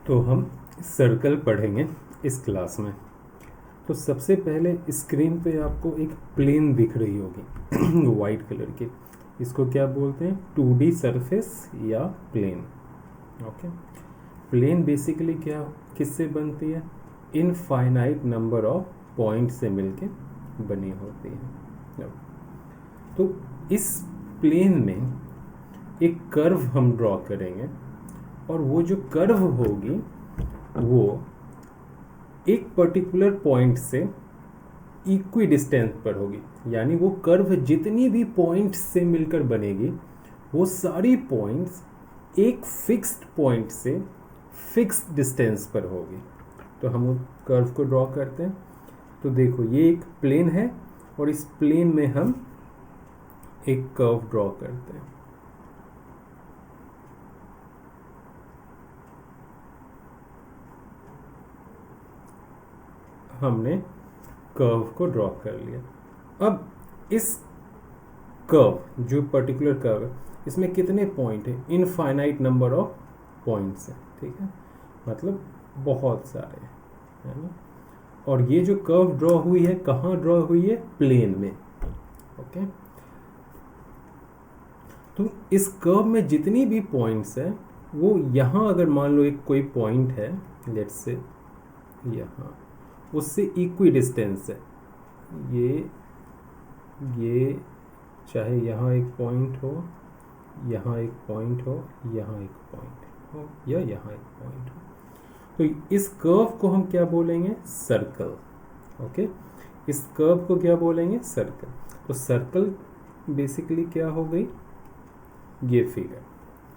तो हम सर्कल पढ़ेंगे इस क्लास में। तो सबसे पहले स्क्रीन पे आपको एक प्लेन दिख रही होगी वाइट कलर की। इसको क्या बोलते हैं? 2D सरफेस या प्लेन। ओके, प्लेन बेसिकली क्या किससे बनती है? इनफाइनाइट नंबर ऑफ पॉइंट से मिलके बनी होती है। तो इस प्लेन में एक कर्व हम ड्रॉ करेंगे और वो जो कर्व होगी वो एक पर्टिकुलर पॉइंट से इक्वी डिस्टेंस पर होगी। यानी वो कर्व जितनी भी पॉइंट्स से मिलकर बनेगी वो सारी पॉइंट्स एक फिक्स्ड पॉइंट से फिक्स्ड डिस्टेंस पर होगी। तो हम उस कर्व को ड्रॉ करते हैं। तो देखो ये एक प्लेन है और इस प्लेन में हम एक कर्व ड्रॉ करते हैं। हमने कर्व को ड्रॉ कर लिया। अब इस कर्व जो पर्टिकुलर कर्व है इसमें कितने पॉइंट हैं? इनफाइनाइट नंबर ऑफ पॉइंट्स हैं। ठीक है, मतलब बहुत सारे हैं, है ना। और ये जो कर्व ड्रॉ हुई है कहाँ ड्रॉ हुई है? प्लेन में। ओके, तो इस कर्व में जितनी भी पॉइंट्स है वो यहाँ अगर मान लो एक कोई पॉइंट है, लेट्स से यहाँ, उससे इक्वी डिस्टेंस है। ये चाहे यहाँ एक पॉइंट हो, यहाँ एक पॉइंट हो, यहाँ एक पॉइंट हो या यहाँ एक पॉइंट हो, तो इस कर्व को हम क्या बोलेंगे? सर्कल। ओके, इस कर्व को क्या बोलेंगे? सर्कल। तो सर्कल बेसिकली क्या हो गई? ये फिगर।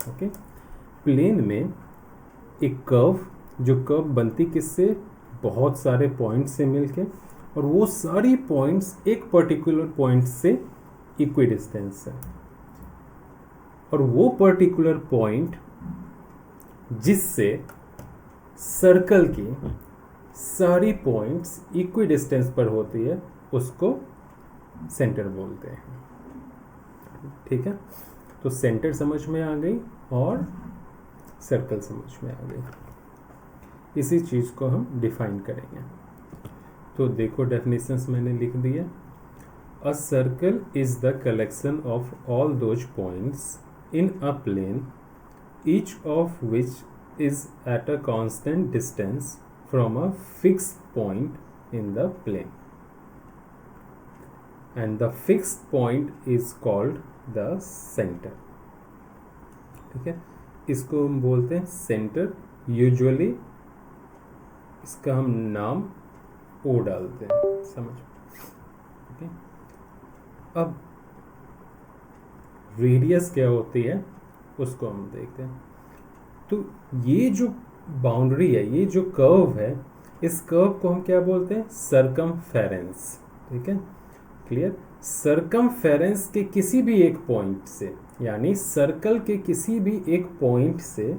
ओके, प्लेन में एक कर्व, जो कर्व बनती किससे? बहुत सारे पॉइंट से मिलके, और वो सारी पॉइंट्स एक पर्टिकुलर पॉइंट से इक्वी डिस्टेंस है। और वो पर्टिकुलर पॉइंट जिससे सर्कल की सारी पॉइंट्स इक्वी डिस्टेंस पर होती है उसको सेंटर बोलते हैं। ठीक है, तो सेंटर समझ में आ गई और सर्कल समझ में आ गई। इसी चीज़ को हम डिफाइन करेंगे। तो देखो डेफिनेशंस मैंने लिख दिया। A circle is the collection of all those points in a plane each of which is at a constant distance from a fixed point in the plane and the fixed point is called the centre. ठीक है, इसको हम बोलते हैं centre. Usually इसका हम नाम ओ डालते हैं, समझ। ओके, अब रेडियस क्या होती है उसको हम देखते हैं। तो ये जो बाउंड्री है, ये जो कर्व है, इस कर्व को हम क्या बोलते हैं? सर्कमफेरेंस। ठीक है, क्लियर। सर्कमफेरेंस के किसी भी एक पॉइंट से, यानी सर्कल के किसी भी एक पॉइंट से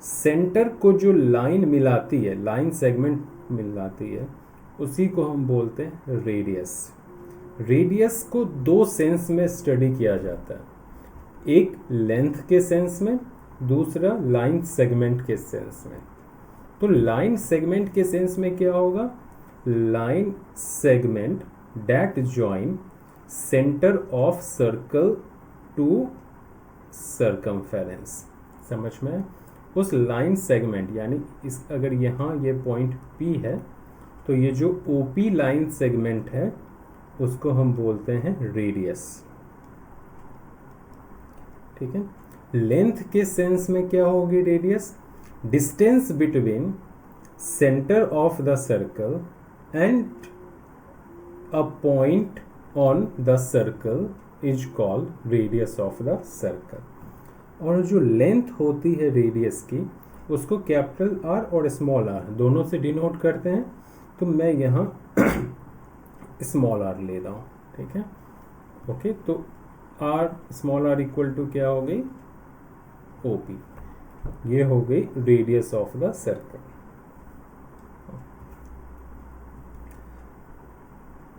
सेंटर को जो लाइन मिलाती है, लाइन सेगमेंट मिलाती है, उसी को हम बोलते हैं रेडियस। रेडियस को दो सेंस में स्टडी किया जाता है, एक लेंथ के सेंस में, दूसरा लाइन सेगमेंट के सेंस में। तो लाइन सेगमेंट के सेंस में क्या होगा? Line segment that join centre of circle to circumference. समझ में? उस लाइन सेगमेंट, यानी इस अगर यहाँ ये पॉइंट P है तो ये जो OP लाइन सेगमेंट है उसको हम बोलते हैं रेडियस। ठीक है, लेंथ के सेंस में क्या होगी radius? Distance between centre of the circle and a point on the circle is called radius of the circle. और जो लेंथ होती है रेडियस की उसको कैपिटल R और स्मॉल r दोनों से डिनोट करते हैं। तो मैं यहाँ स्मॉल r ले रहा हूँ। ठीक है, ओके, तो r small r equal to क्या हो गई? OP। ये हो गई radius of the circle.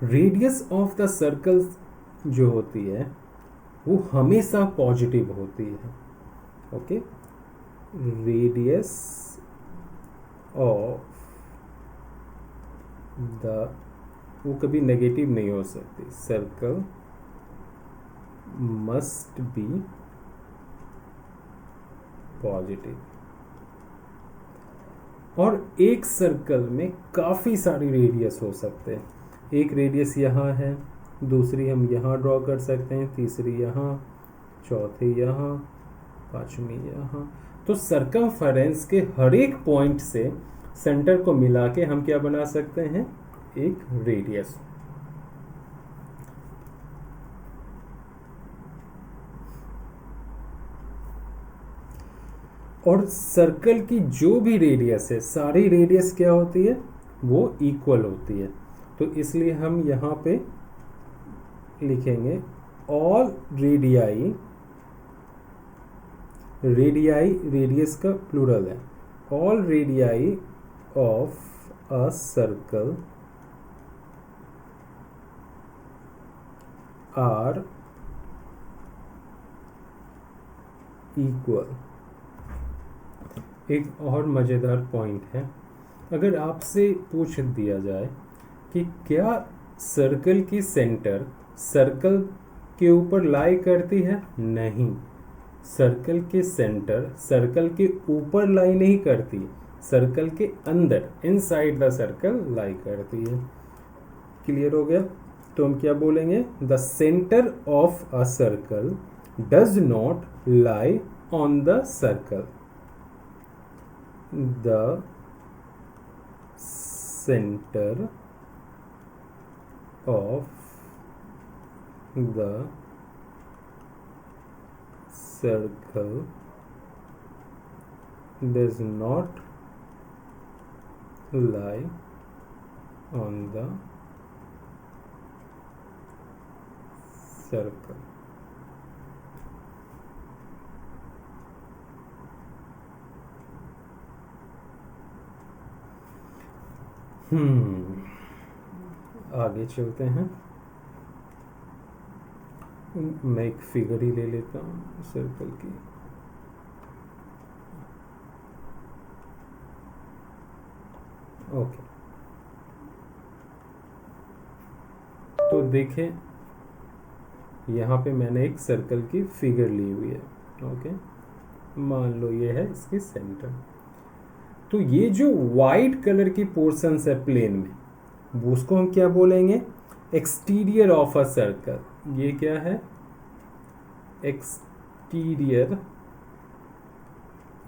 Radius of the circle जो होती है वो हमेशा पॉजिटिव होती है। ओके, रेडियस ऑफ द, वो कभी नेगेटिव नहीं हो सकती, सर्कल मस्ट बी पॉजिटिव। और एक सर्कल में काफ़ी सारी रेडियस हो सकते हैं। एक रेडियस यहाँ है, दूसरी हम यहाँ ड्रॉ कर सकते हैं, तीसरी यहाँ, चौथी यहाँ, पांचवी यहाँ। तो सर्कमफेरेंस के हर एक पॉइंट से सेंटर को मिला के हम क्या बना सकते हैं, एक रेडियस। और सर्कल की जो भी रेडियस है, सारी रेडियस क्या होती है, वो इक्वल होती है। तो इसलिए हम यहाँ पे लिखेंगे ऑल रेडियाई, रेडियाई रेडियस का प्लूरल है, all radii of a circle are equal. एक और मज़ेदार पॉइंट है, अगर आपसे पूछ दिया जाए कि क्या सर्कल की सेंटर सर्कल के ऊपर लाई करती है, नहीं, सर्कल के सेंटर सर्कल के ऊपर लाई नहीं करती, सर्कल के अंदर, इनसाइड द सर्कल लाई करती है। क्लियर हो गया? तो हम क्या बोलेंगे, the centre of a circle does not lie on the circle, the center of the circle does not lie on the circle। आगे चलते हैं। मैं एक फिगर ही ले लेता हूँ सर्कल की। ओके, तो देखें यहाँ पे मैंने एक सर्कल की फिगर ली हुई है। ओके, मान लो ये है इसकी सेंटर। तो ये जो वाइट कलर की पोर्शंस है प्लेन में, वो उसको हम क्या बोलेंगे, एक्सटीरियर ऑफ अ सर्कल। ये क्या है, एक्सटीरियर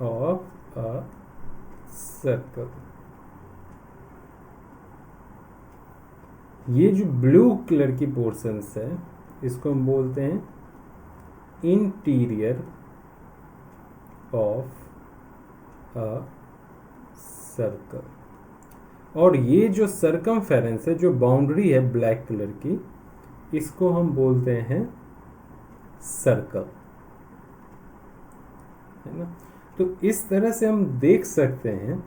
ऑफ अ सर्कल। ये जो ब्लू कलर की पोर्शंस है, इसको हम बोलते हैं इंटीरियर ऑफ अ सर्कल। और ये जो सर्कमफेरेंस है, जो बाउंड्री है ब्लैक कलर की, इसको हम बोलते हैं सर्कल, है ना। तो इस तरह से हम देख सकते हैं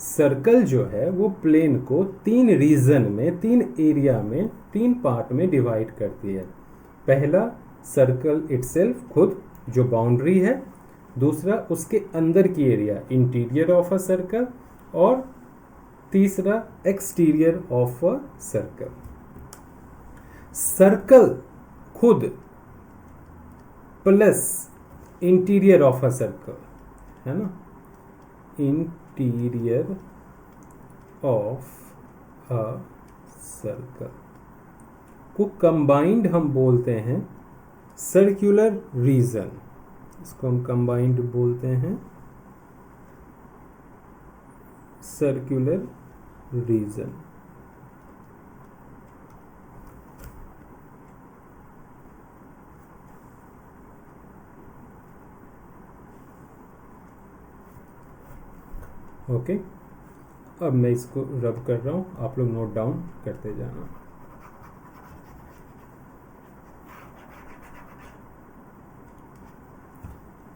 सर्कल जो है वो प्लेन को 3 रीजन में, 3 एरिया में, 3 पार्ट में डिवाइड करती है। पहला सर्कल इटसेल्फ, खुद जो बाउंड्री है। दूसरा उसके अंदर की area, interior of a circle. और तीसरा exterior of a circle. Circle खुद plus interior of a circle, है ना, इंटीरियर ऑफ अ सर्कल को कंबाइंड हम बोलते हैं सर्कुलर रीजन। इसको हम कंबाइंड बोलते हैं सर्कुलर रीजन। ओके, अब मैं इसको रब कर रहा हूँ, आप लोग नोट डाउन करते जाना।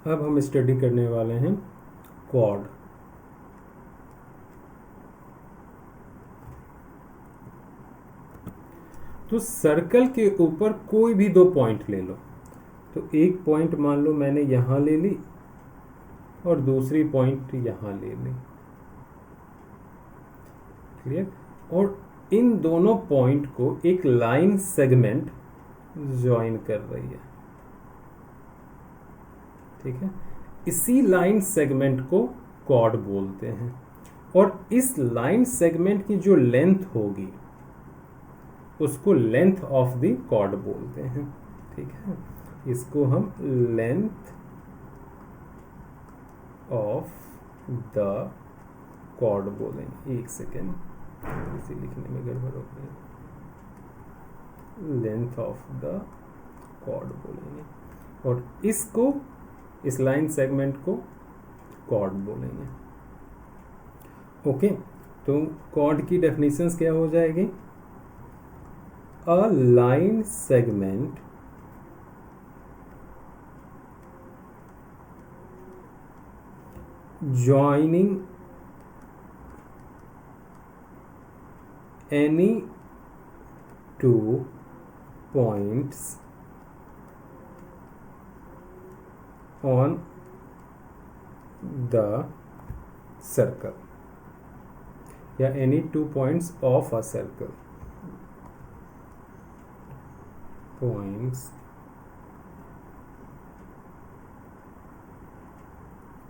अब हम स्टडी करने वाले हैं क्वाड। तो सर्कल के ऊपर कोई भी 2 पॉइंट ले लो। तो एक पॉइंट मान लो मैंने यहाँ ले ली और दूसरी पॉइंट यहाँ ले ली। क्लियर। और इन दोनों पॉइंट को एक लाइन सेगमेंट ज्वाइन कर रही है, ठीक है। इसी लाइन सेगमेंट को कॉर्ड बोलते हैं, और इस लाइन सेगमेंट की जो लेंथ होगी उसको लेंथ ऑफ द कॉर्ड बोलते हैं, ठीक है। इसको हम लेंथ ऑफ द कॉर्ड बोलेंगे। एक सेकेंड, इसे लिखने में गड़बड़ हो गई। लेंथ ऑफ द कॉर्ड बोलेंगे, और इसको, इस लाइन सेगमेंट को कॉर्ड बोलेंगे। ओके, तो कॉर्ड की डेफिनेशंस क्या हो जाएगी? A line segment joining any two points on the circle, या any 2 points of a circle, points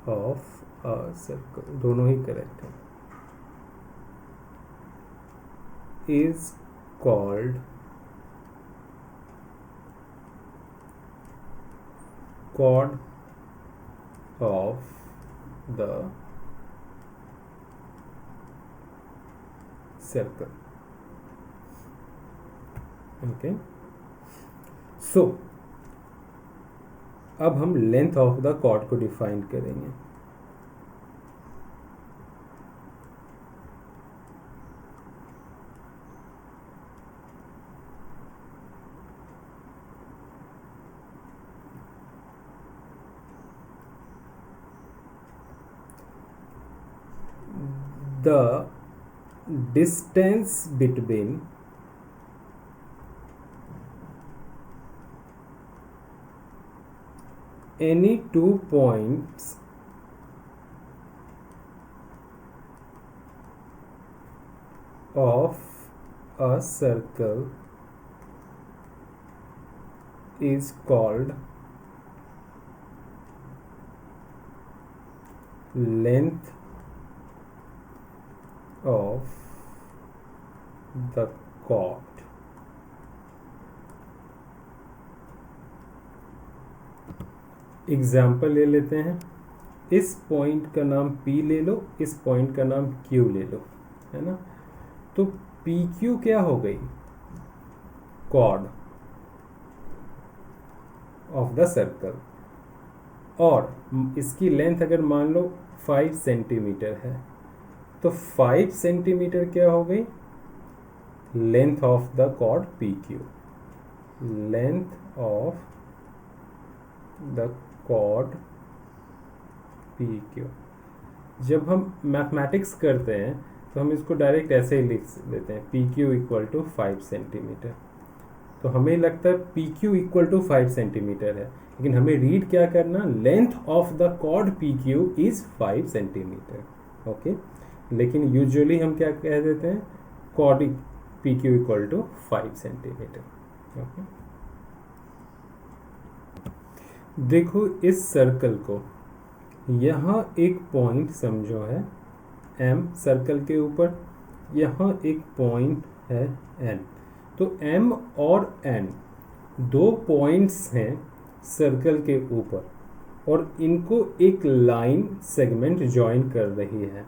of a circle, दोनों ही करेक्ट है, is called chord of the circle. Okay, so अब हम लेंथ ऑफ द कॉर्ड को define करेंगे। The distance between any 2 points of a circle is called length of the chord. Example ले लेते हैं। इस पॉइंट का नाम P ले लो, इस पॉइंट का नाम Q ले लो, है ना। तो PQ क्या हो गई? कॉर्ड ऑफ द सर्कल, और इसकी लेंथ अगर मान लो 5 सेंटीमीटर है, तो 5 सेंटीमीटर क्या हो गई? Length of the chord PQ, length of the chord PQ। जब हम मैथमेटिक्स करते हैं तो हम इसको डायरेक्ट ऐसे ही लिख देते हैं, PQ इक्वल टू 5 सेंटीमीटर। तो हमें लगता है PQ इक्वल टू 5 सेंटीमीटर है, लेकिन हमें रीड क्या करना? Length of the chord PQ is 5 centimetre. Okay, लेकिन यूजुअली हम क्या कह देते हैं? Chord PQ equal to 5 centimetre. Okay, देखो इस सर्कल को, यहाँ एक पॉइंट समझो है M सर्कल के ऊपर, यहाँ एक पॉइंट है N। तो M और N 2 पॉइंट्स हैं सर्कल के ऊपर, और इनको एक लाइन सेगमेंट ज्वाइन कर रही है।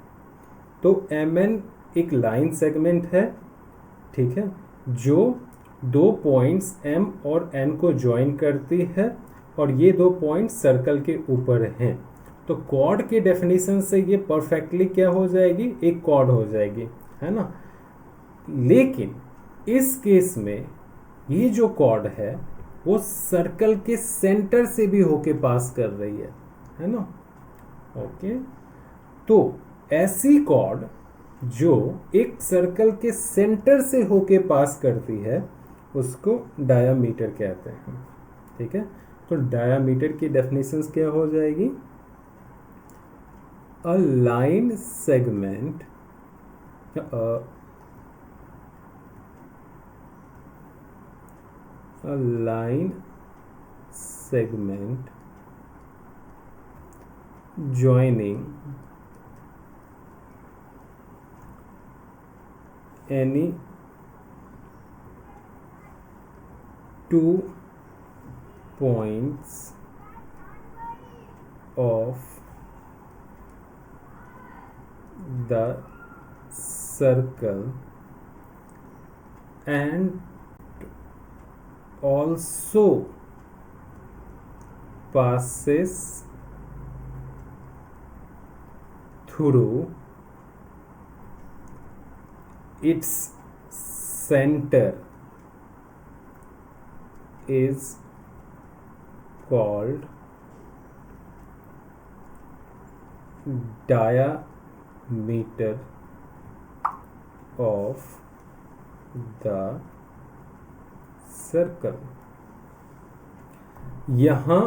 तो MN एक लाइन सेगमेंट है, ठीक है, जो 2 पॉइंट्स M और N को ज्वाइन करती है, और ये 2 पॉइंट्स सर्कल के ऊपर हैं। तो कॉर्ड के डेफिनेशन से ये परफेक्टली क्या हो जाएगी? एक कॉर्ड हो जाएगी, है ना। लेकिन इस केस में ये जो कॉर्ड है वो सर्कल के सेंटर से भी होके पास कर रही है ना। ओके, तो ऐसी कॉर्ड जो एक सर्कल के सेंटर से होके पास करती है उसको डायामीटर कहते हैं, ठीक है। तो डायामीटर की डेफिनेशंस क्या हो जाएगी? A line segment a line segment joining any two points of the circle and also passes through its center is called diameter of the circle. यहाँ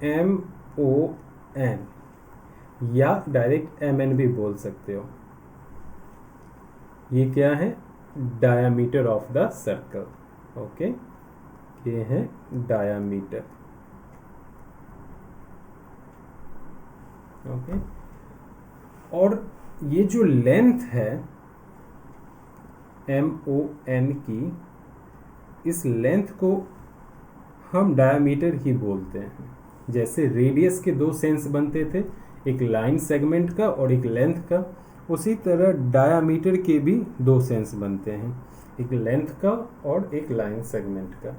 MON या डायरेक्ट MN भी बोल सकते हो, ये क्या है? Diameter of the circle. Okay, ये है डायामीटर। ओके, और ये जो लेंथ है MON की, इस लेंथ को हम डायामीटर ही बोलते हैं। जैसे रेडियस के दो सेंस बनते थे, एक लाइन सेगमेंट का और एक लेंथ का, उसी तरह डायामीटर के भी दो सेंस बनते हैं, एक लेंथ का और एक लाइन सेगमेंट का।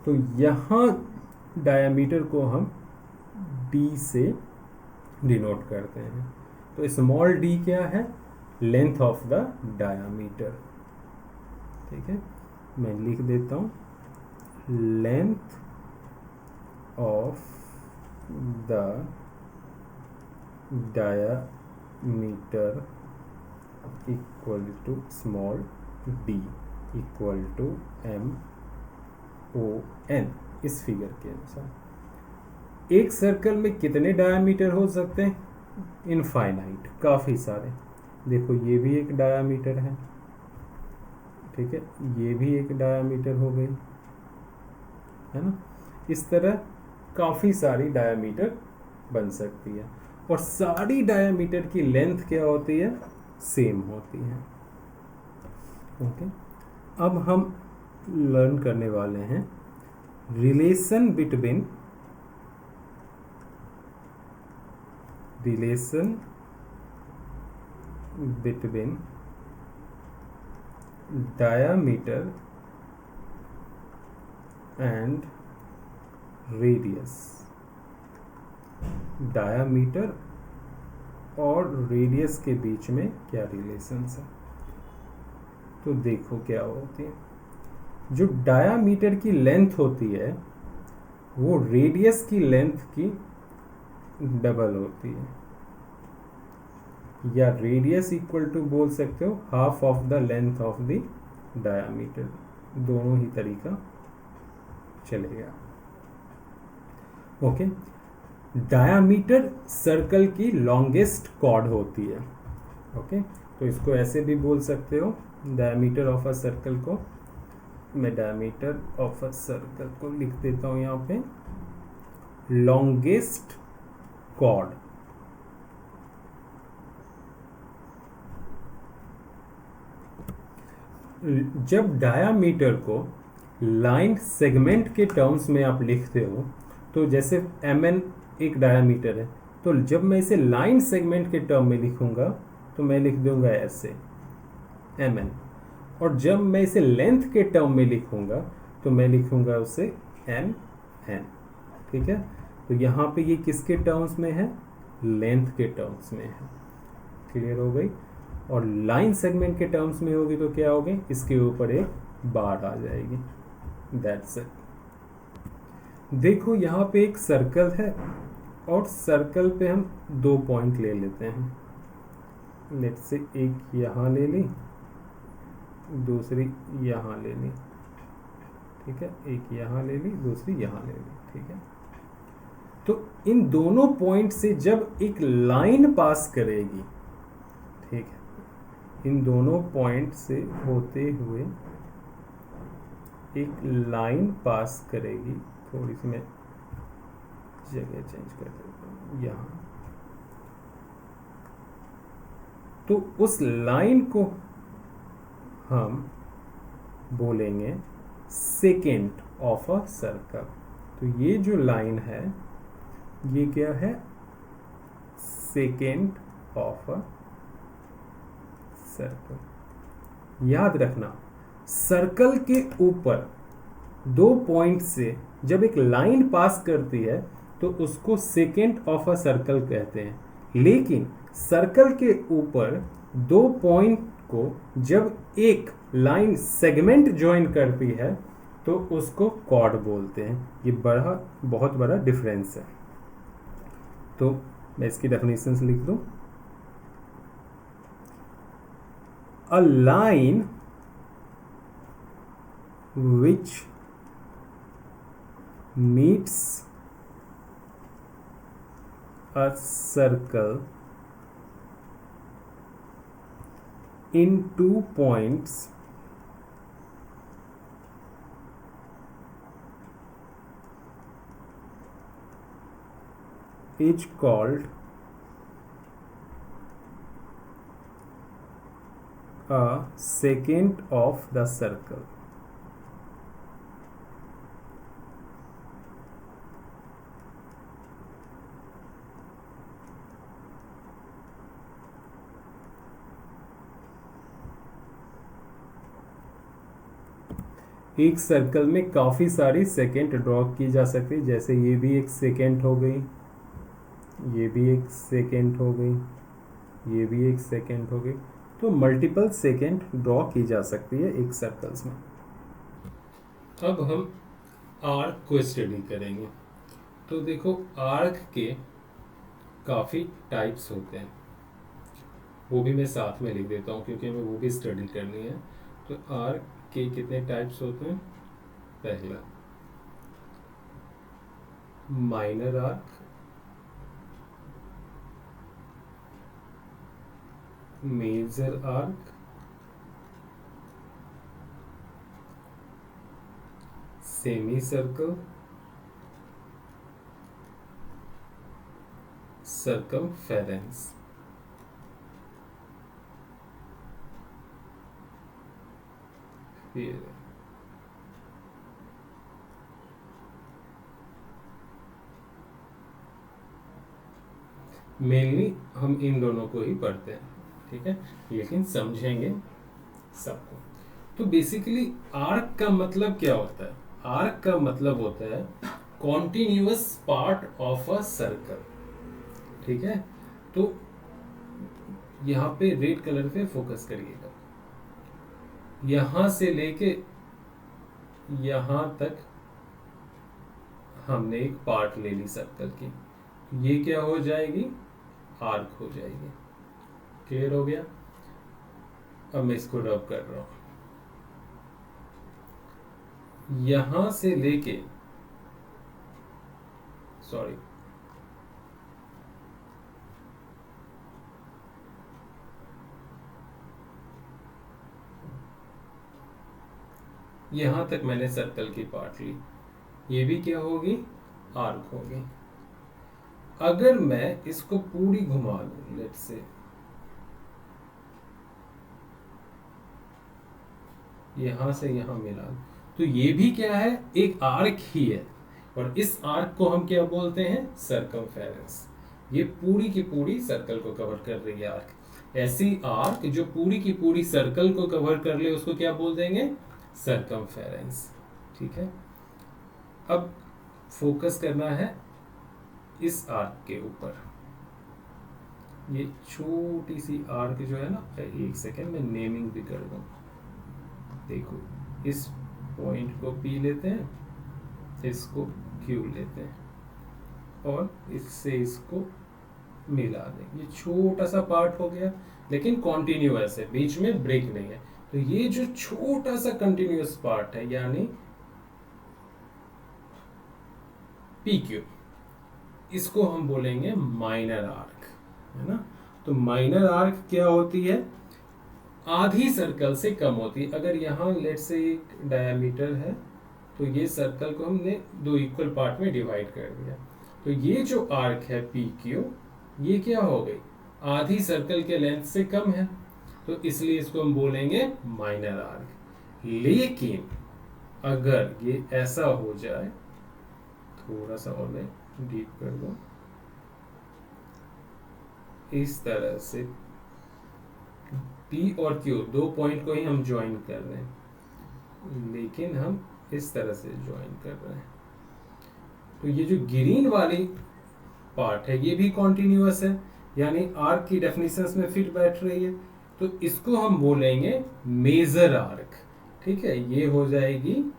तो यहाँ डायामीटर को हम D से डिनोट करते हैं। तो स्मॉल d क्या है? Length of the diameter. ठीक है, मैं लिख देता हूँ, length of the diameter equal to small d equal to MON। इस फिगर के अनुसार एक सर्कल में कितने डायामीटर हो सकते हैं? इनफाइनाइट, काफ़ी सारे। देखो ये भी एक डायामीटर है, ठीक है, ये भी एक डायामीटर हो गई, है ना। इस तरह काफ़ी सारी डायामीटर बन सकती है, और सारी डायामीटर की लेंथ क्या होती है? सेम होती है। ओके, अब हम लर्न करने वाले हैं relation between diameter and radius। Diameter और रेडियस के बीच में क्या रिलेशंस है? तो देखो क्या होती है, जो डायामीटर की लेंथ होती है वो रेडियस की लेंथ की डबल होती है, या रेडियस इक्वल टू बोल सकते हो half of the length of the diameter. दोनों ही तरीका चलेगा। ओके, डायामीटर सर्कल की लॉन्गेस्ट कॉर्ड होती है। ओके, तो इसको ऐसे भी बोल सकते हो, डायामीटर ऑफ अ सर्कल को मैं डायामीटर ऑफ अ सर्कल को लिख देता हूँ यहाँ पे, लॉन्गेस्ट कॉर्ड। जब डायामीटर को लाइन सेगमेंट के टर्म्स में आप लिखते हो, तो जैसे MN एक डायामीटर है, तो जब मैं इसे लाइन सेगमेंट के टर्म में लिखूंगा तो मैं लिख दूंगा ऐसे MN, और जब मैं इसे लेंथ के टर्म में लिखूंगा तो मैं लिखूंगा उसे MN। ठीक है, तो यहाँ पे ये किसके टर्म्स में है? लेंथ के टर्म्स में है। क्लियर हो गई? और लाइन सेगमेंट के टर्म्स में होगी तो क्या होगी? इसके ऊपर एक बार आ जाएगी। That's it. देखो यहाँ पे एक सर्कल है, और सर्कल पे हम 2 पॉइंट ले लेते हैं। लेट्स से एक यहाँ ले ली, दूसरी यहाँ ले ली। ठीक है, एक यहाँ ले ली, दूसरी यहाँ ले ली। ठीक है, तो इन दोनों पॉइंट से जब एक लाइन पास करेगी, ठीक है, इन दोनों पॉइंट से होते हुए एक लाइन पास करेगी। थोड़ी सी मैं जगह चेंज कर देता हूँ यहाँ। तो उस लाइन को हम बोलेंगे सेकेंट ऑफ अ सर्कल। तो ये जो लाइन है ये क्या है, सेकेंट ऑफ अ सर्कल। याद रखना, सर्कल के ऊपर दो पॉइंट से जब एक लाइन पास करती है तो उसको सेकेंड ऑफ अ सर्कल कहते हैं, लेकिन सर्कल के ऊपर दो पॉइंट को जब एक लाइन सेगमेंट ज्वाइन करती है तो उसको कॉर्ड बोलते हैं। ये बहुत बड़ा डिफरेंस है। तो मैं इसकी डेफिनेशंस लिख दूं। A line which meets a circle in 2 points is called a secant of the circle। एक सर्कल में काफ़ी सारी सेकेंड ड्रॉ की जा सकती है, जैसे ये भी एक सेकेंड हो गई, ये भी एक सेकेंड हो गई, ये भी एक सेकेंड हो गई। तो मल्टीपल सेकेंड ड्रॉ की जा सकती है एक सर्कल्स में। अब हम आर्क को स्टडी करेंगे। तो देखो, आर्क के काफ़ी टाइप्स होते हैं, वो भी मैं साथ में लिख देता हूँ क्योंकि हमें वो भी स्टडी करनी है। तो आर्क के कितने टाइप्स होते हैं? पहला minor arc, major arc, semi circle, circumference. फिर मेनली हम इन दोनों को ही पढ़ते हैं, ठीक है, लेकिन समझेंगे सबको। तो बेसिकली आर्क का मतलब क्या होता है? आर्क का मतलब होता है continuous part of a circle, ठीक है। तो यहाँ पे रेड कलर पे फोकस करिएगा। यहाँ से लेके यहाँ तक हमने एक पार्ट ले ली सर्कल की, ये क्या हो जाएगी? आर्क हो जाएगी। क्लियर हो गया? अब मैं इसको रब कर रहा हूं। यहां से लेके, सॉरी, यहां तक मैंने सर्कल की पार्ट ली, ये भी क्या होगी? आर्क होगी। अगर मैं इसको पूरी घुमा लूं, लेट्स से यहां से यहां मिला, तो ये भी क्या है? एक आर्क ही है। और इस आर्क को हम क्या बोलते हैं? सर्कमफेरेंस। ये पूरी की पूरी सर्कल को कवर कर रही है आर्क। ऐसी आर्क जो पूरी की पूरी सर्कल को कवर कर ले उसको क्या बोल देंगे? सर्कमफेरेंस, ठीक है। अब फोकस करना है इस आर्क के ऊपर। ये छोटी सी आर्क जो है ना, एक सेकेंड में नेमिंग भी कर दूं। देखो, इस पॉइंट को P लेते हैं, इसको Q लेते हैं और इससे इसको मिला दें। ये छोटा सा पार्ट हो गया, लेकिन कॉन्टिन्यूअस है, बीच में ब्रेक नहीं है। तो ये जो छोटा सा कंटिन्यूअस पार्ट है यानी PQ, इसको हम बोलेंगे माइनर आर्क, है ना। तो माइनर आर्क क्या होती है? आधी सर्कल से कम होती है। अगर यहाँ लेट से एक डायमीटर है तो ये सर्कल को हमने दो इक्वल पार्ट में डिवाइड कर दिया, तो ये जो आर्क है पी क्यू, ये क्या हो गई, आधी सर्कल के लेंथ से कम है, तो इसलिए इसको हम बोलेंगे माइनर आर्क। लेकिन अगर ये ऐसा हो जाए, थोड़ा सा और मैं डीप कर दूं, इस तरह से P और Q दो पॉइंट को ही हम ज्वाइन कर रहे हैं, लेकिन हम इस तरह से ज्वाइन कर रहे हैं, तो ये जो ग्रीन वाली पार्ट है ये भी कॉन्टिन्यूअस है, यानी आर्क की डेफिनेशंस में फिट बैठ रही है, तो इसको हम बोलेंगे मेजर आर्क। ठीक है, ये हो जाएगी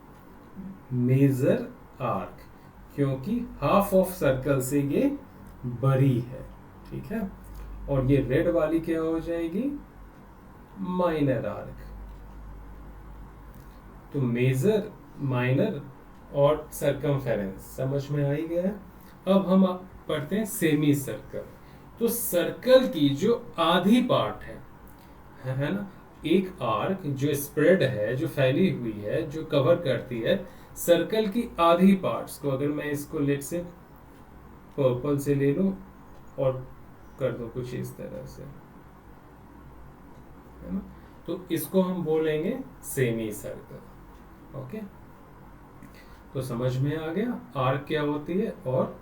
मेजर आर्क, क्योंकि हाफ ऑफ सर्कल से ये बड़ी है। ठीक है, और ये रेड वाली क्या हो जाएगी, माइनर आर्क। तो मेजर, माइनर और सरकमफेरेंस समझ में आ ही गया। अब हम पढ़ते हैं सेमी सर्कल। तो सर्कल की जो आधी पार्ट है ना, एक आर्क जो स्प्रेड है, जो फैली हुई है, जो कवर करती है सर्कल की आधी पार्ट्स को, अगर मैं इसको लेट से पर्पल से ले लूं और कर दो कुछ इस तरह से, है ना, तो इसको हम बोलेंगे सेमी सर्कल। ओके, तो समझ में आ गया आर्क क्या होती है और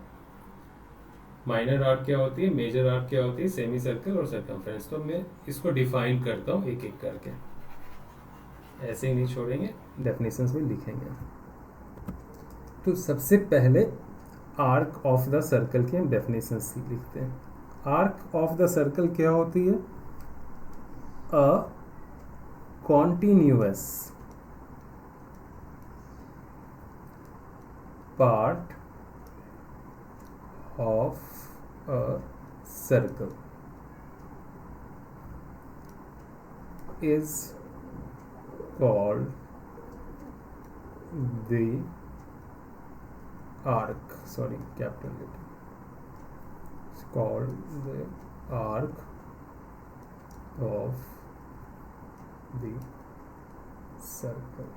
माइनर आर्क क्या होती है, मेजर आर्क क्या होती है, सेमी सर्कल और सर्कमफ्रेंस। तो मैं इसको डिफाइन करता हूँ एक एक करके, ऐसे ही नहीं छोड़ेंगे, डेफिनेशंस में लिखेंगे। तो सबसे पहले आर्क ऑफ द सर्कल की हम डेफिनेशंस लिखते हैं। आर्क ऑफ द सर्कल क्या होती है, a continuous part of a circle is called the arc, sorry, capital letter, it's called the arc of the circle।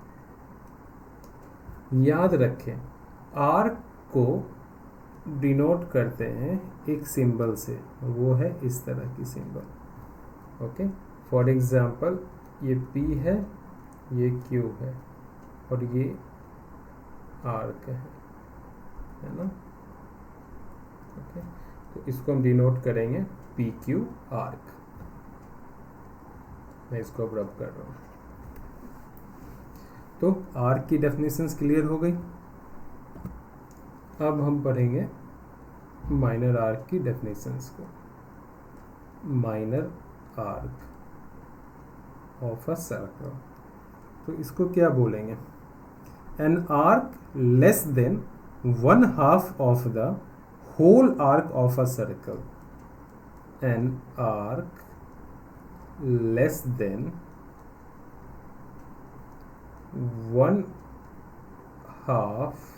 याद रखें, आर्क को डिनोट करते हैं एक सिंबल से, वो है इस तरह की सिंबल। ओके, फॉर एग्जांपल ये P है, ये Q है और ये आर्क है ना। ओके, तो इसको हम डिनोट करेंगे PQ आर्क। मैं इसको अब रब कर रहा हूँ। तो आर्क की डेफिनेशंस क्लियर हो गई। अब हम पढ़ेंगे माइनर आर्क की डेफिनेशंस को। Minor arc of a circle, तो इसको क्या बोलेंगे, an arc less than 1/2 of the whole arc of a circle. An arc less than 1/2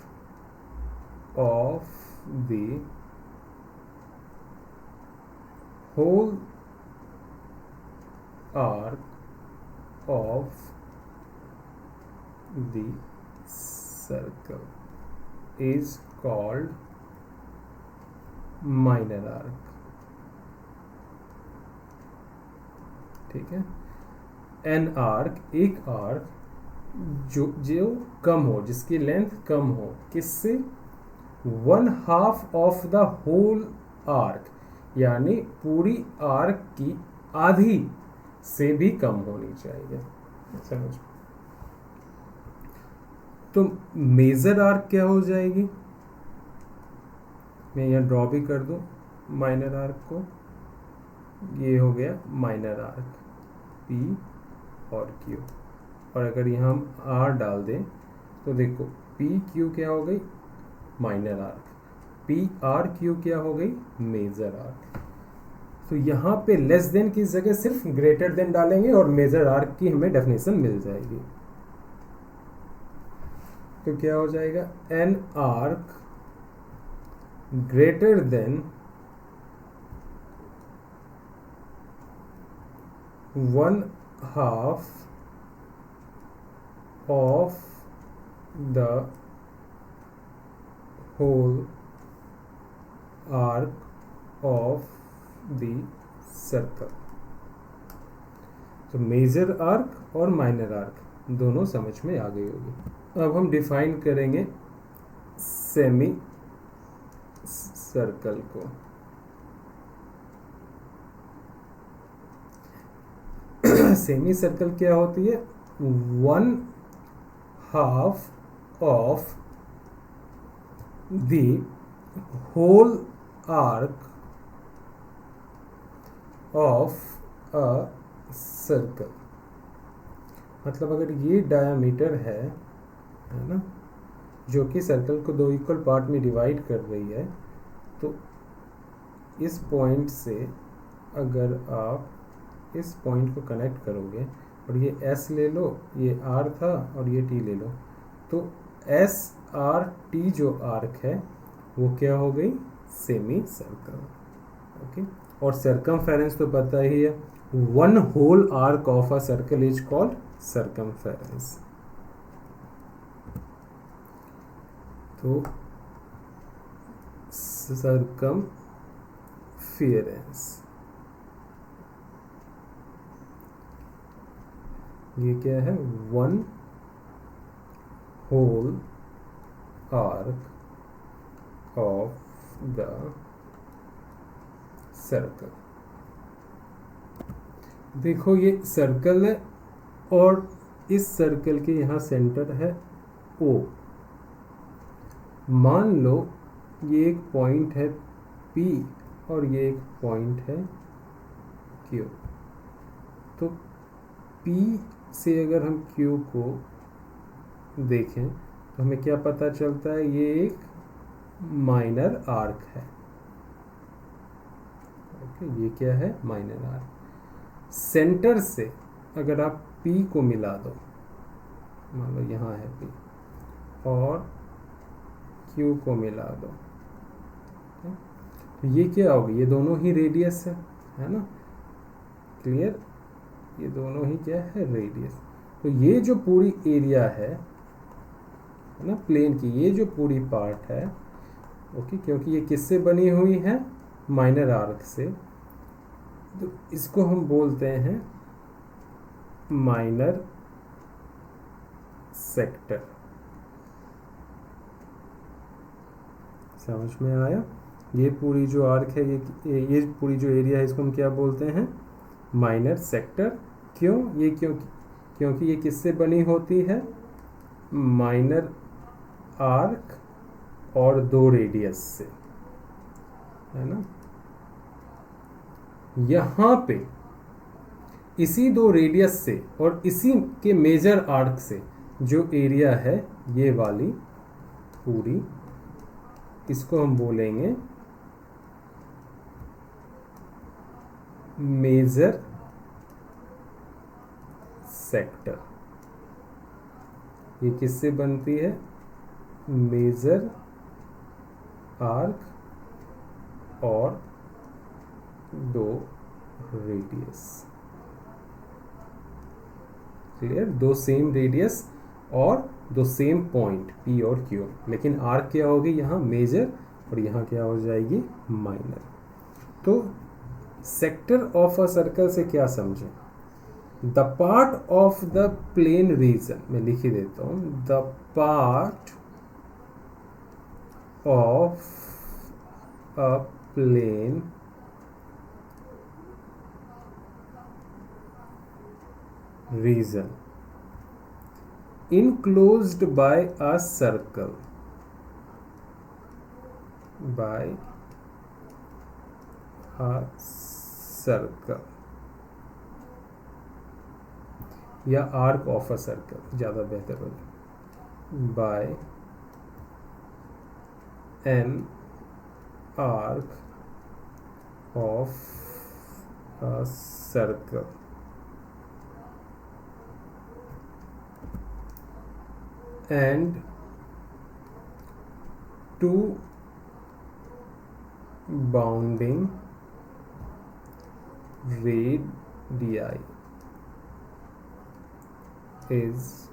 of the whole arc of the circle is called minor arc। ठीक है, an arc, एक arc जो कम हो, जिसकी लेंथ कम हो, किससे, 1/2 ऑफ द होल आर्क, यानी पूरी आर्क की आधी से भी कम होनी चाहिए। समझ, तो मेजर आर्क क्या हो जाएगी, मैं यहाँ ड्रॉ भी कर दूं माइनर आर्क को, ये हो गया माइनर आर्क P और Q, और अगर यहाँ हम R डाल दें तो देखो PQ क्या हो गई, माइनर आर्क, PRQ क्या हो गई, मेजर आर्क। तो यहाँ पे लेस देन की जगह सिर्फ ग्रेटर देन डालेंगे और मेजर आर्क की हमें डेफिनेशन मिल जाएगी। तो क्या हो जाएगा, an arc greater than 1 half of the whole arc of the circle। तो मेजर आर्क और माइनर आर्क दोनों समझ में आ गई होगी। अब हम डिफाइन करेंगे सेमी सर्कल को। सेमी सर्कल क्या होती है? 1/2 of the whole arc of a circle. मतलब अगर ये डायामीटर है ना, जो कि सर्कल को दो इक्वल पार्ट में डिवाइड कर रही है, तो इस पॉइंट से अगर आप इस पॉइंट को कनेक्ट करोगे और ये S ले लो, ये R था और ये T ले लो, तो SRT जो आर्क है वो क्या हो गई? Semi circle. ओके, और सर्कमफेरेंस तो पता ही है, 1 whole arc of a circle is called circumference. तो सर्कमफेरेंस ये क्या है? 1 whole arc of the circle. देखो ये सर्कल है और इस सर्कल के यहाँ सेंटर है O। मान लो ये एक पॉइंट है P और ये एक पॉइंट है Q। तो P से अगर हम Q को देखें तो हमें क्या पता चलता है? ये एक माइनर आर्क है। ओके, ये क्या है? Minor arc. सेंटर से अगर आप P को मिला दो, मान लो यहाँ है P, और Q को मिला दो, तो ये क्या होगी? ये दोनों ही रेडियस है ना? क्लियर? ये दोनों ही क्या है? रेडियस। तो ये जो पूरी एरिया है ना प्लेन की, ये जो पूरी पार्ट है, ओके, क्योंकि ये किससे बनी हुई है? माइनर आर्क से, तो इसको हम बोलते हैं माइनर सेक्टर। समझ में आया? ये पूरी जो आर्क है, ये पूरी जो एरिया है, इसको हम क्या बोलते हैं? Minor sector. क्यों? ये क्योंकि ये किससे बनी होती है? माइनर आर्क और 2 रेडियस से, है ना? यहाँ पे इसी 2 रेडियस से और इसी के मेजर आर्क से जो एरिया है, ये वाली पूरी, इसको हम बोलेंगे मेजर सेक्टर। ये किससे बनती है? मेजर आर्क और 2 रेडियस। क्लियर? 2 सेम रेडियस और 2 सेम पॉइंट P और Q, लेकिन आर्क क्या होगी यहाँ? मेजर, और यहाँ क्या हो जाएगी? माइनर। तो सेक्टर ऑफ अ सर्कल से क्या समझे? The part of the plain region, मैं लिख ही देता हूँ, the part of a plain region enclosed by a circle, by a circle, या आर्क ऑफ अ सर्कल ज़्यादा बेहतर होगा, by an arc of a circle and 2 bounding radii is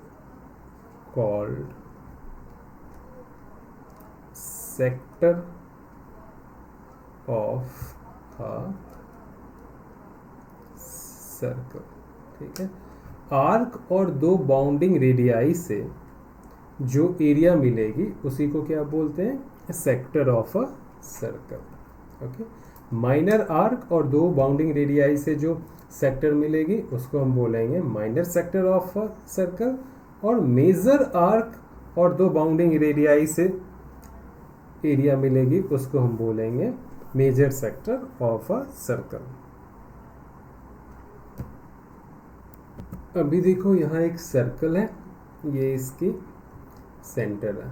called sector of a circle. ठीक है, arc और दो bounding radii से जो एरिया मिलेगी उसी को क्या बोलते हैं, sector of a circle. Okay, minor arc और दो बाउंडिंग रेडियाई से जो सेक्टर मिलेगी उसको हम बोलेंगे minor sector of a circle, और मेजर आर्क और दो बाउंडिंग रेडियाई से एरिया मिलेगी उसको हम बोलेंगे major sector of a circle. अभी देखो यहाँ एक सर्कल है, ये इसकी सेंटर है।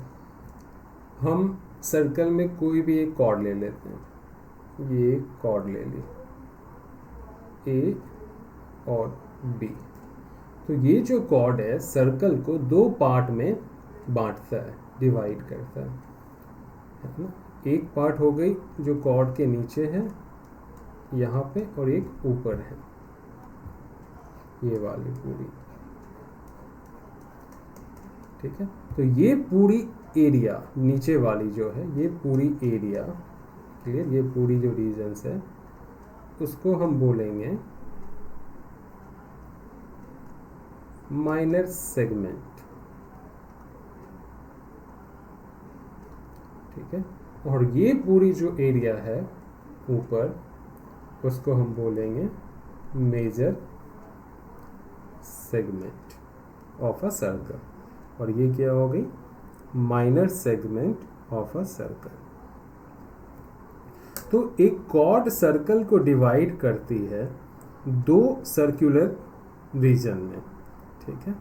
हम सर्कल में कोई भी एक कॉर्ड ले लेते हैं, ये कॉर्ड ले ली ए और बी। तो ये जो कॉर्ड है सर्कल को दो पार्ट में बांटता है, डिवाइड करता है ना। एक पार्ट हो गई जो कॉर्ड के नीचे है यहाँ पे, और एक ऊपर है ये वाली पूरी। ठीक है, तो ये पूरी एरिया नीचे वाली जो है, ये पूरी एरिया क्लियर, ये पूरी जो रीजन्स है उसको हम बोलेंगे माइनर सेगमेंट। ठीक है, और ये पूरी जो एरिया है ऊपर उसको हम बोलेंगे major segment of a circle, और ये क्या हो गई, minor segment of a circle. तो एक कॉर्ड सर्कल को डिवाइड करती है दो सर्कुलर रीजन में। ठीक है,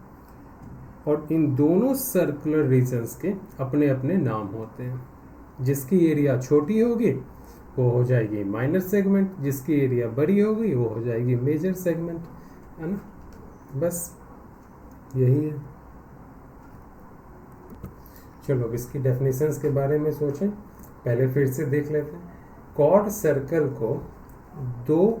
और इन दोनों सर्कुलर रीजन्स के अपने अपने नाम होते हैं। जिसकी एरिया छोटी होगी वो हो जाएगी माइनर सेगमेंट, जिसकी एरिया बड़ी होगी वो हो जाएगी मेजर सेगमेंट, है ना। बस यही है। चलो अब इसकी डेफिनेशंस के बारे में सोचें, पहले फिर से देख लेते हैं। कॉर्ड सर्कल को दो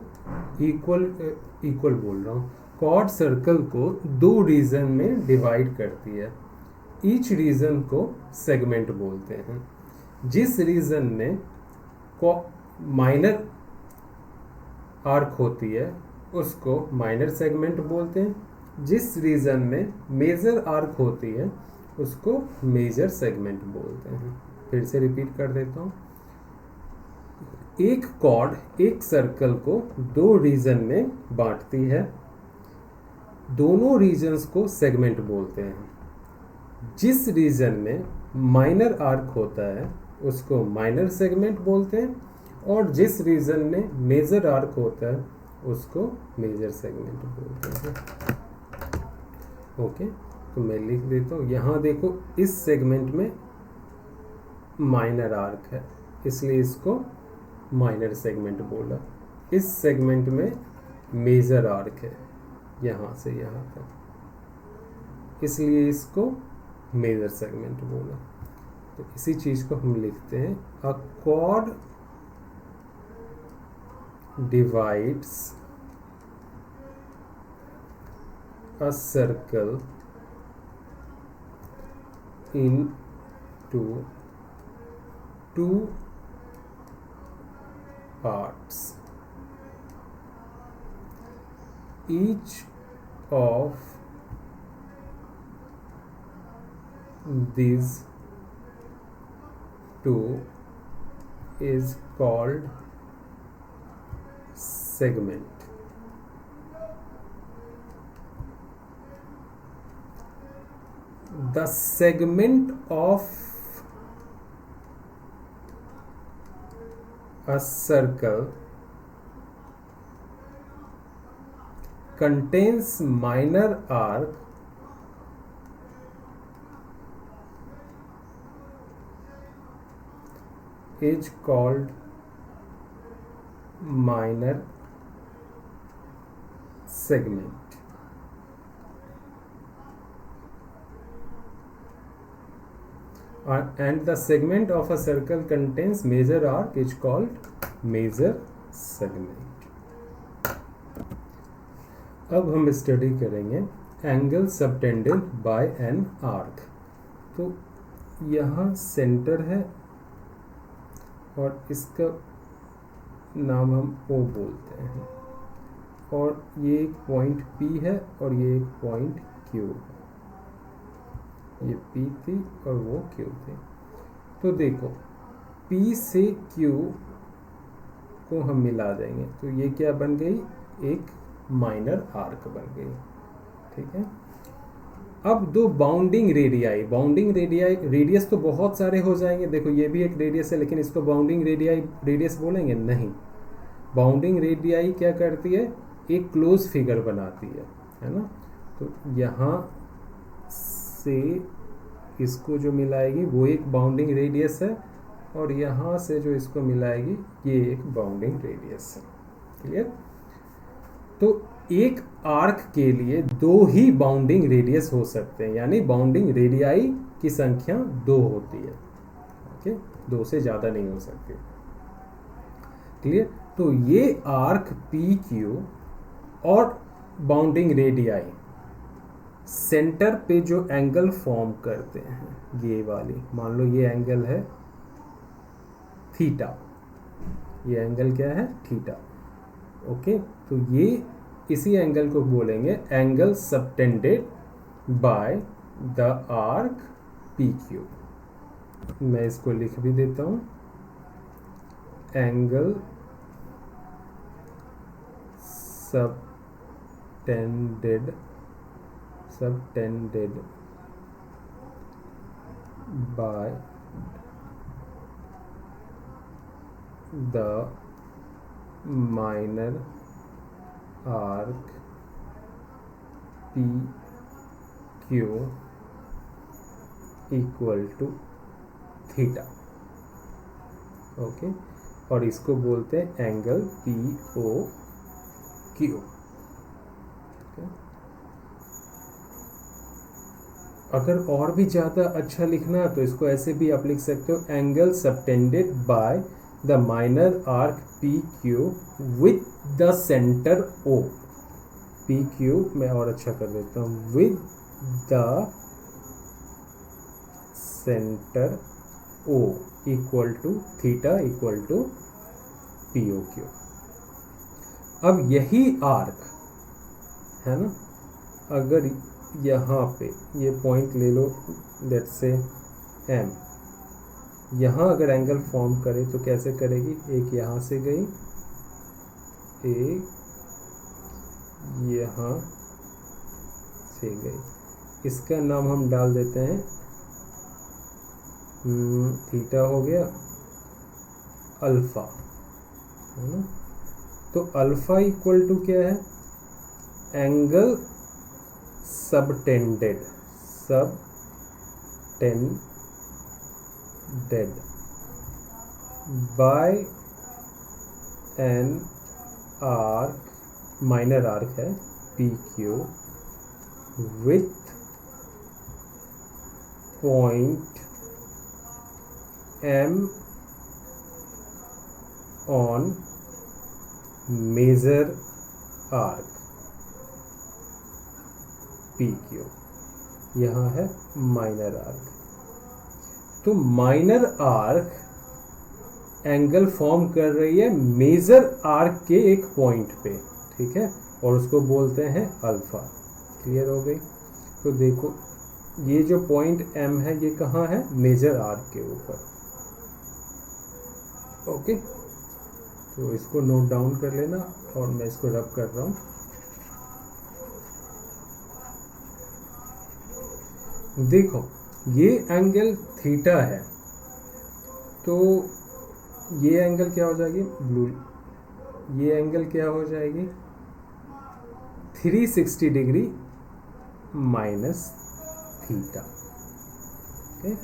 इक्वल बोल रहा हूँ, कॉर्ड सर्कल को दो रीजन में डिवाइड करती है। ईच रीजन को सेगमेंट बोलते हैं। जिस रीजन में माइनर आर्क होती है उसको माइनर सेगमेंट बोलते हैं। जिस रीजन में मेजर आर्क होती है उसको मेजर सेगमेंट बोलते हैं। फिर से रिपीट कर देता हूँ। एक कॉर्ड एक सर्कल को दो रीजन में बांटती है, दोनों रीजन्स को सेगमेंट बोलते हैं। जिस रीजन में माइनर आर्क होता है उसको माइनर सेगमेंट बोलते हैं, और जिस रीजन में मेजर आर्क होता है उसको मेजर सेगमेंट बोलते हैं। ओके, तो मैं लिख देता हूँ। यहाँ देखो इस सेगमेंट में माइनर आर्क है इसलिए इसको माइनर सेगमेंट बोला। इस सेगमेंट में मेजर आर्क है यहाँ से यहाँ तक, इसलिए इसको मेजर सेगमेंट बोला। तो इसी चीज़ को हम लिखते हैं, अ cord divides a circle into two parts. Each of these two is called segment. The segment of a circle contains minor arc is called minor segment. And the segment of a circle contains major arc is called major segment. अब हम study करेंगे angle subtended by an arc. तो यहाँ centre है और इसका नाम हम O बोलते हैं, और ये एक पॉइंट P है और ये एक पॉइंट Q है। ये P थी और वो Q थी। तो देखो P से Q को हम मिला देंगे तो ये क्या बन गई, एक माइनर आर्क बन गई। ठीक है। अब दो बाउंडिंग रेडियाई, रेडियस तो बहुत सारे हो जाएंगे। देखो ये भी एक रेडियस है, लेकिन इसको बाउंडिंग रेडियस बोलेंगे नहीं। बाउंडिंग रेडियाई क्या करती है, एक क्लोज फिगर बनाती है ना। तो यहाँ से इसको जो मिलाएगी वो एक बाउंडिंग रेडियस है, और यहाँ से जो इसको मिलाएगी ये एक बाउंडिंग रेडियस है। क्लियर। तो एक आर्क के लिए दो ही बाउंडिंग रेडियस हो सकते हैं, यानी बाउंडिंग रेडियाई की संख्या 2 होती है। ओके, 2 से ज़्यादा नहीं हो सकती। क्लियर। तो ये आर्क पी क्यू और बाउंडिंग रेडियाई सेंटर पे जो एंगल फॉर्म करते हैं, ये वाली, मान लो ये एंगल है थीटा, ये एंगल क्या है, थीटा। ओके, तो ये इसी एंगल को बोलेंगे angle subtended by the arc P Q. मैं इसको लिख भी देता हूं, angle subtended by the minor arc P Q equal to theta. Okay, और इसको बोलते हैं एंगल पी ओ क्यू। अगर और भी ज़्यादा अच्छा लिखना है तो इसको ऐसे भी आप लिख सकते हो, angle subtended by the minor arc P Q with the centre O. P Q मैं और अच्छा कर देता हूँ, with the centre O equal to theta equal to P O Q. अब यही आर्क है ना, अगर यहाँ पे ये पॉइंट ले लो, लेट्स से M, यहाँ अगर एंगल फॉर्म करे तो कैसे करेगी, एक यहाँ से गई, एक यहाँ से गई, इसका नाम हम डाल देते हैं थीटा हो गया, अल्फा, है ना। तो अल्फा इक्वल टू क्या है, angle subtended by an arc, minor arc है P Q, with point M on major arc P Q. यहाँ है माइनर आर्क। तो माइनर आर्क एंगल फॉर्म कर रही है मेजर आर्क के एक पॉइंट पे, ठीक है, और उसको बोलते हैं अल्फा। क्लियर हो गई। तो देखो ये जो पॉइंट M है ये कहाँ है, मेजर आर्क के ऊपर। ओके, तो इसको नोट डाउन कर लेना, और मैं इसको रब कर रहा हूँ। देखो ये एंगल थीटा है, तो ये एंगल क्या हो जाएगी, ब्लू, ये एंगल क्या हो जाएगी 360 डिग्री माइनस थीटा। ओके,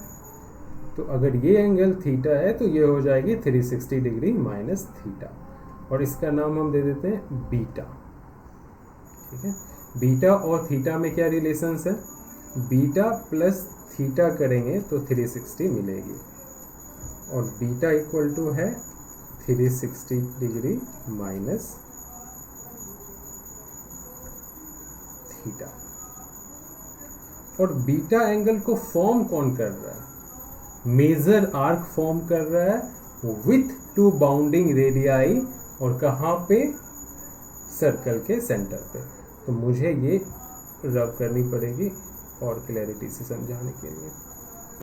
तो अगर ये एंगल थीटा है तो ये हो जाएगी 360 डिग्री माइनस थीटा, और इसका नाम हम दे देते हैं बीटा। ठीक है, बीटा और थीटा में क्या रिलेशंस है, बीटा प्लस थीटा करेंगे तो 360 मिलेगी, और बीटा इक्वल टू है 360 डिग्री माइनस थीटा। और बीटा एंगल को फॉर्म कौन कर रहा है? मेजर आर्क फॉर्म कर रहा है विथ 2 बाउंडिंग रेडियाई, और कहाँ पे? सर्कल के सेंटर पे। तो मुझे ये रब करनी पड़ेगी और क्लैरिटी से समझाने के लिए।